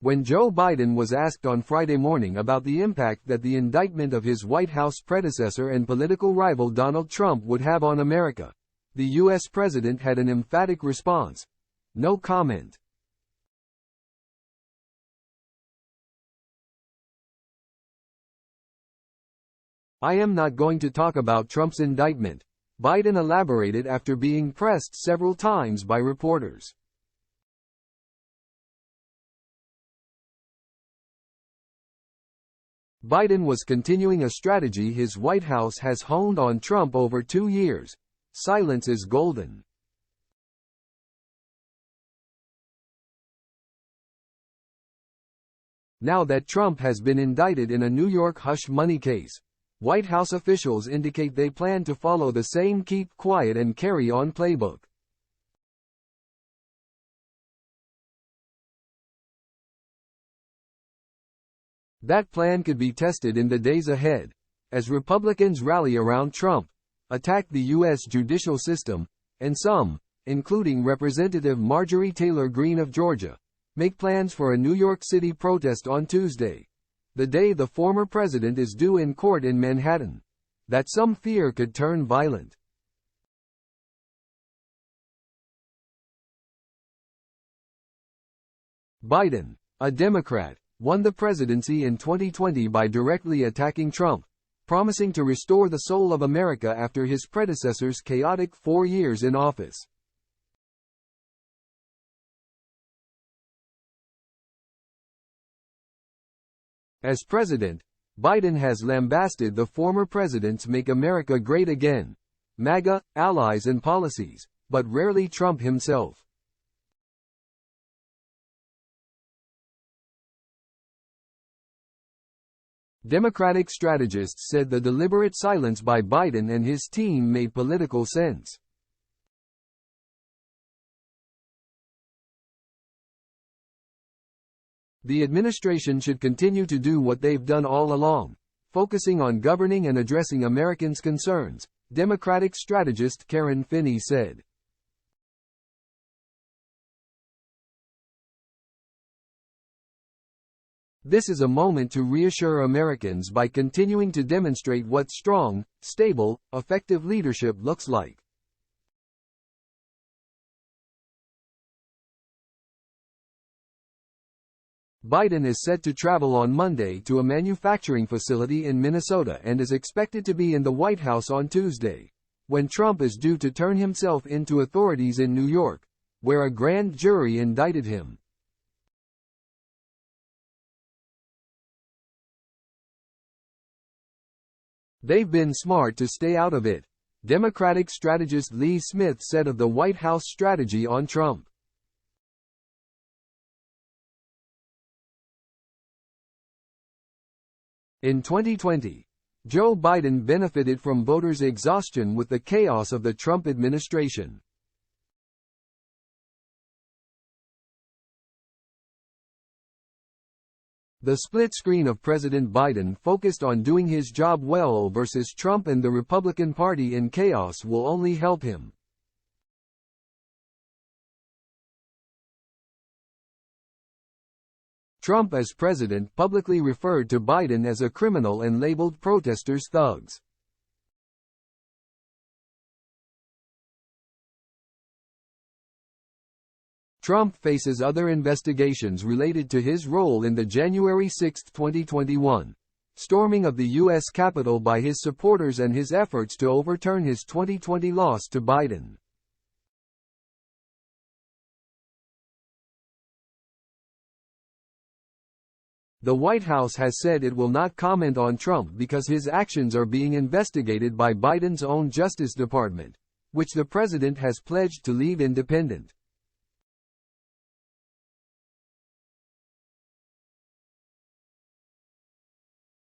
When Joe Biden was asked on Friday morning about the impact that the indictment of his White House predecessor and political rival Donald Trump would have on America, the U.S. president had an emphatic response: "No comment." "I am not going to talk about Trump's indictment," Biden elaborated after being pressed several times by reporters. Biden was continuing a strategy his White House has honed on Trump over 2 years: silence is golden. Now that Trump has been indicted in a New York hush money case, White House officials indicate they plan to follow the same keep quiet and carry on playbook. That plan could be tested in the days ahead, as Republicans rally around Trump, attack the U.S. judicial system, and some, including Representative Marjorie Taylor Greene of Georgia, make plans for a New York City protest on Tuesday, the day the former president is due in court in Manhattan, that some fear could turn violent. Biden, a Democrat, won the presidency in 2020 by directly attacking Trump, promising to restore the soul of America after his predecessor's chaotic 4 years in office. As president, Biden has lambasted the former president's Make America Great Again, MAGA, allies and policies, but rarely Trump himself. Democratic strategists said the deliberate silence by Biden and his team made political sense. The administration should continue to do what they've done all along, focusing on governing and addressing Americans' concerns, Democratic strategist Karen Finney said. This is a moment to reassure Americans by continuing to demonstrate what strong, stable, effective leadership looks like. Biden is set to travel on Monday to a manufacturing facility in Minnesota and is expected to be in the White House on Tuesday, when Trump is due to turn himself in to authorities in New York, where a grand jury indicted him. "They've been smart to stay out of it," Democratic strategist Lee Smith said of the White House strategy on Trump. In 2020, Joe Biden benefited from voters' exhaustion with the chaos of the Trump administration. The split screen of President Biden focused on doing his job well versus Trump and the Republican Party in chaos will only help him. Trump as president publicly referred to Biden as a criminal and labeled protesters thugs. Trump faces other investigations related to his role in the January 6, 2021, storming of the U.S. Capitol by his supporters and his efforts to overturn his 2020 loss to Biden. The White House has said it will not comment on Trump because his actions are being investigated by Biden's own Justice Department, which the president has pledged to leave independent.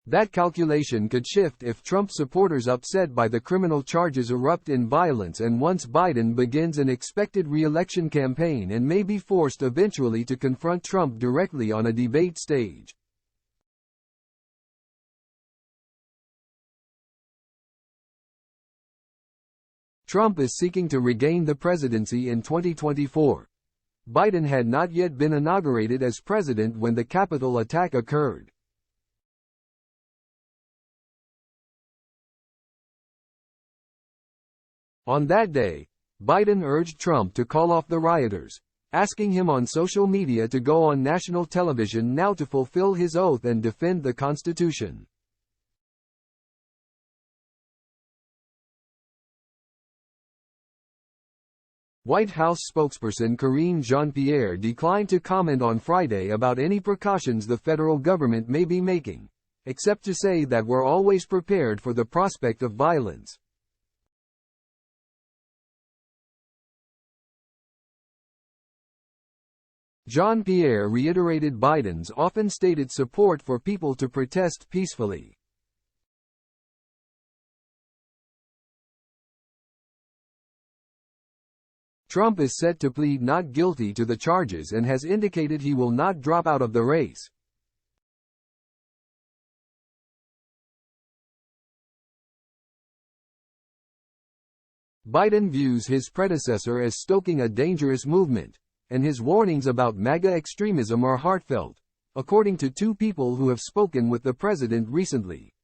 That calculation could shift if Trump supporters upset by the criminal charges erupt in violence and once Biden begins an expected re-election campaign and may be forced eventually to confront Trump directly on a debate stage. Trump is seeking to regain the presidency in 2024. Biden had not yet been inaugurated as president when the Capitol attack occurred. On that day, Biden urged Trump to call off the rioters, asking him on social media to go on national television now to fulfill his oath and defend the Constitution. White House spokesperson Karine Jean-Pierre declined to comment on Friday about any precautions the federal government may be making, except to say that we're always prepared for the prospect of violence. Jean-Pierre reiterated Biden's often stated support for people to protest peacefully. Trump is set to plead not guilty to the charges and has indicated he will not drop out of the race. Biden views his predecessor as stoking a dangerous movement, and his warnings about MAGA extremism are heartfelt, according to two people who have spoken with the president recently.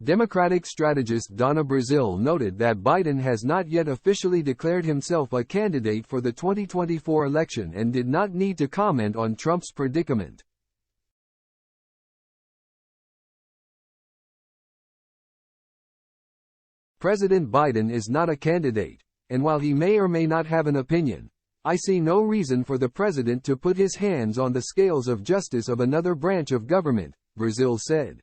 Democratic strategist Donna Brazile noted that Biden has not yet officially declared himself a candidate for the 2024 election and did not need to comment on Trump's predicament. President Biden is not a candidate, and while he may or may not have an opinion, I see no reason for the president to put his hands on the scales of justice of another branch of government, Brazile said.